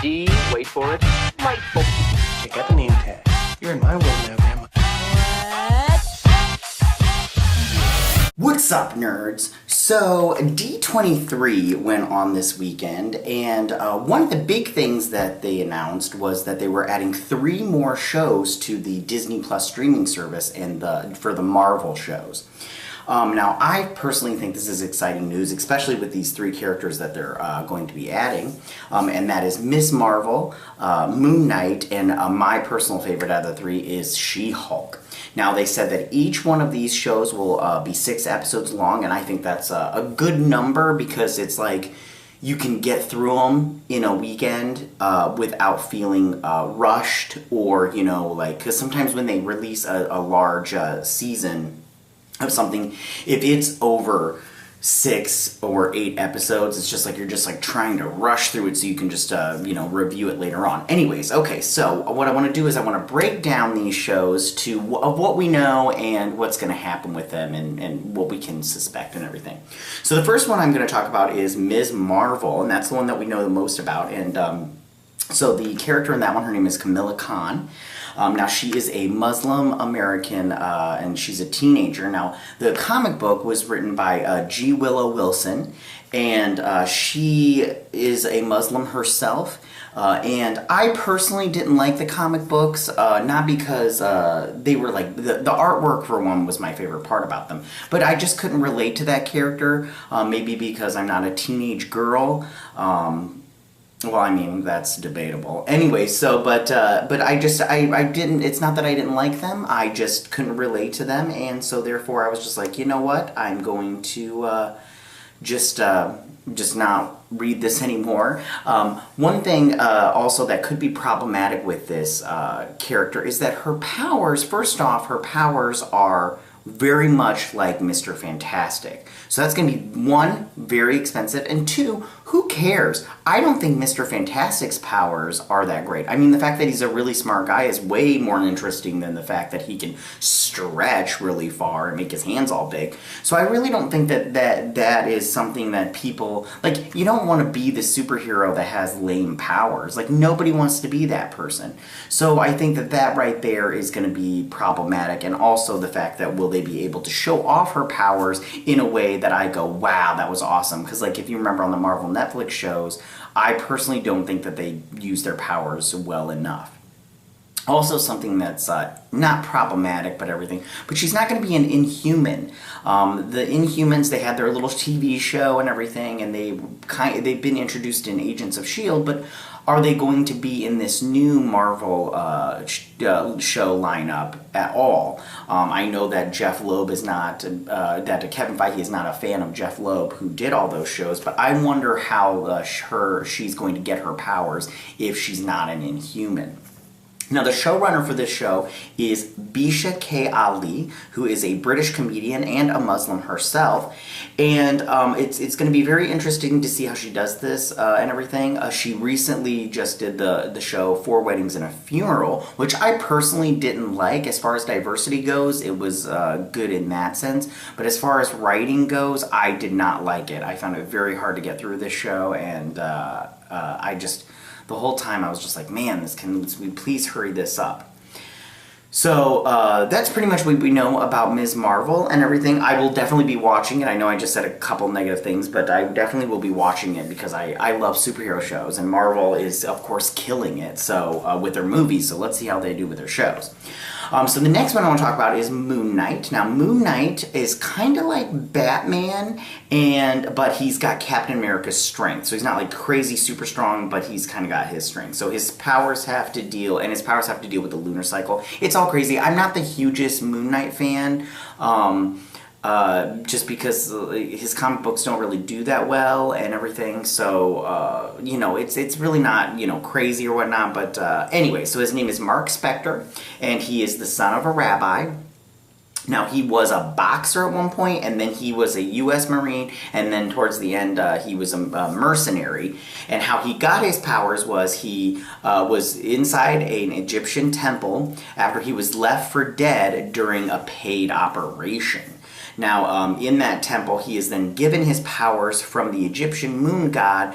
D, wait for it, Lightful. Check out the name tag. You're in my world now, Grandma. What's up, nerds? So, D23 went on this weekend, and one of the big things that they announced was that they were adding 3 more shows to the Disney Plus streaming service and for the Marvel shows. Now, I personally think this is exciting news, especially with these 3 characters that they're going to be adding, and that is Ms. Marvel, Moon Knight, and my personal favorite out of the 3 is She-Hulk. Now, they said that each one of these shows will be 6 episodes long, and I think that's a good number because it's like you can get through them in a weekend without feeling rushed or, you know, like, because sometimes when they release a large season of something, if it's over 6 or 8 episodes, it's just like you're just like trying to rush through it so you can just you know, review it later on. Anyways, okay, so what I want to do is I want to break down these shows to what we know and what's going to happen with them and what we can suspect and everything. So the first one I'm going to talk about is Ms. Marvel, and that's the one that we know the most about. And so the character in that one, her name is Kamala Khan. Now, she is a Muslim American, and she's a teenager. Now, the comic book was written by G. Willow Wilson, and she is a Muslim herself. And I personally didn't like the comic books, not because they were like, the artwork for one was my favorite part about them, but I just couldn't relate to that character, maybe because I'm not a teenage girl. Well, I mean, that's debatable. Anyway, so, but I didn't, it's not that I didn't like them, I just couldn't relate to them, and so therefore I was just like, you know what, I'm going to just not read this anymore. One thing also that could be problematic with this character is that her powers, first off, her powers are very much like Mr. Fantastic. So that's going to be 1, very expensive, and 2, who cares? I don't think Mr. Fantastic's powers are that great. I mean, the fact that he's a really smart guy is way more interesting than the fact that he can stretch really far and make his hands all big. So I really don't think that is something that people, like, you don't want to be the superhero that has lame powers. Like, nobody wants to be that person. So I think that right there is going to be problematic, and also the fact that will they be able to show off her powers in a way that I go, wow, that was awesome. Because, like, if you remember on the Marvel Netflix shows, I personally don't think that they use their powers well enough. Also, something that's not problematic, but everything. But she's not going to be an Inhuman. The Inhumans, they had their little TV show and everything, and they've been introduced in Agents of S.H.I.E.L.D., but are they going to be in this new Marvel show lineup at all? I know that Jeff Loeb is not, that Kevin Feige is not a fan of Jeff Loeb, who did all those shows, but I wonder how she's going to get her powers if she's not an Inhuman. Now, the showrunner for this show is Bisha K. Ali, who is a British comedian and a Muslim herself, and it's going to be very interesting to see how she does this and everything. She recently just did the show 4 Weddings and a Funeral, which I personally didn't like. As far as diversity goes, it was good in that sense, but as far as writing goes, I did not like it. I found it very hard to get through this show, and the whole time I was just like, man, can we please hurry this up? So that's pretty much what we know about Ms. Marvel and everything. I will definitely be watching it. I know I just said a couple negative things, but I definitely will be watching it because I love superhero shows, and Marvel is, of course, killing it with their movies, so let's see how they do with their shows. So the next one I want to talk about is Moon Knight. Now, Moon Knight is kind of like Batman, but he's got Captain America's strength. So he's not like crazy super strong, but he's kind of got his strength. So his powers have to deal with the lunar cycle. It's all crazy. I'm not the hugest Moon Knight fan. Just because his comic books don't really do that well and everything, so you know, it's really not, you know, crazy or whatnot, but anyway, so his name is Mark Spector, and he is the son of a rabbi. Now, he was a boxer at one point, and then he was a U.S. Marine, and then towards the end, he was a mercenary. And how he got his powers was he was inside an Egyptian temple after he was left for dead during a paid operation. Now, in that temple, he is then given his powers from the Egyptian moon god,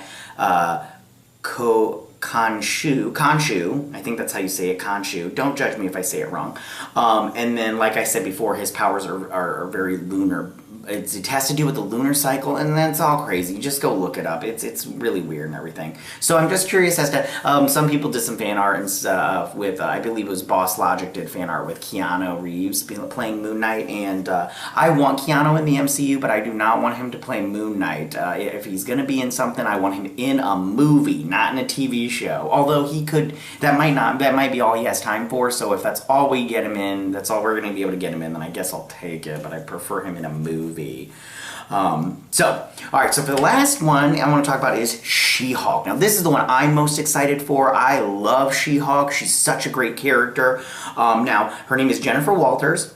Khonshu, I think that's how you say it, Khonshu. Don't judge me if I say it wrong. And then, like I said before, his powers are very lunar. It has to do with the lunar cycle, and that's all crazy. Just go look it up. It's really weird and everything. So I'm just curious as to, some people did some fan art and with, I believe it was Boss Logic did fan art with Keanu Reeves playing Moon Knight, and I want Keanu in the MCU, but I do not want him to play Moon Knight. If he's going to be in something, I want him in a movie, not in a TV show. Although he could, that might be all he has time for, so if that's all we get him in, that's all we're going to be able to get him in, then I guess I'll take it, but I prefer him in a movie. Alright, so for the last one I want to talk about is She-Hulk. Now this is the one I'm most excited for. I love She-Hulk. She's such a great character. Now, her name is Jennifer Walters.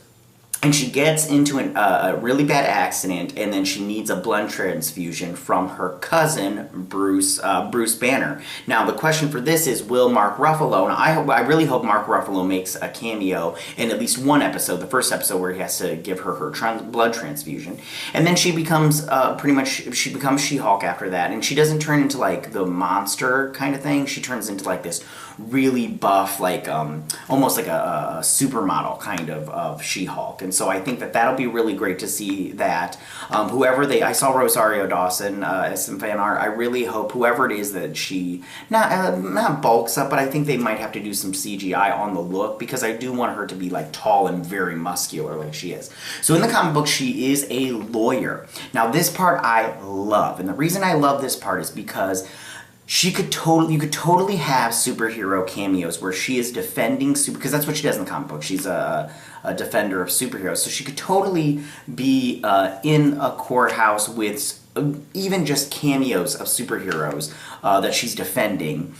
And she gets into a really bad accident, and then she needs a blood transfusion from her cousin, Bruce Banner. Now, the question for this is, will Mark Ruffalo, and I really hope Mark Ruffalo makes a cameo in at least one episode, the first episode where he has to give her blood transfusion. And then she becomes, she becomes She-Hulk after that, and she doesn't turn into, like, the monster kind of thing. She turns into, like, this really buff, like, almost like a supermodel kind of She-Hulk. And so I think that'll be really great to see that. I saw Rosario Dawson as some fan art. I really hope whoever it is that she, not bulks up, but I think they might have to do some CGI on the look, because I do want her to be like tall and very muscular like she is. So in the comic book, she is a lawyer. Now this part I love, and the reason I love this part is because you could totally have superhero cameos where she is defending because that's what she does in the comic book. She's a defender of superheroes. So she could totally be in a courthouse with even just cameos of superheroes that she's defending.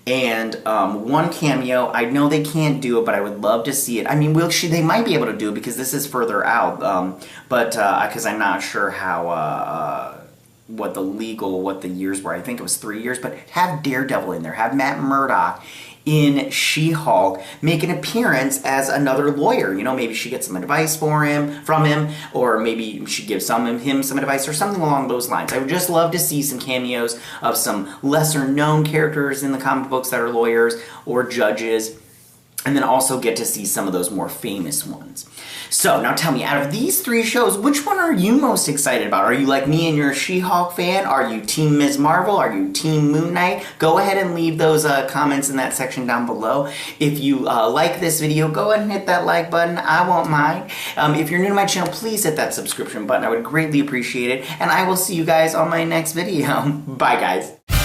And one cameo, I know they can't do it, but I would love to see it. I mean, they might be able to do it because this is further out, but because I'm not sure how... what the years were. I think it was 3 years, but have Daredevil in there, have Matt Murdock in She-Hulk make an appearance as another lawyer. You know, maybe she gets some advice from him, or maybe she gives him some advice or something along those lines. I would just love to see some cameos of some lesser known characters in the comic books that are lawyers or judges, and then also get to see some of those more famous ones. So, now tell me, out of these three shows, which one are you most excited about? Are you like me and you're a She-Hulk fan? Are you Team Ms. Marvel? Are you Team Moon Knight? Go ahead and leave those comments in that section down below. If you like this video, go ahead and hit that like button. I won't mind. If you're new to my channel, please hit that subscription button. I would greatly appreciate it. And I will see you guys on my next video. Bye, guys.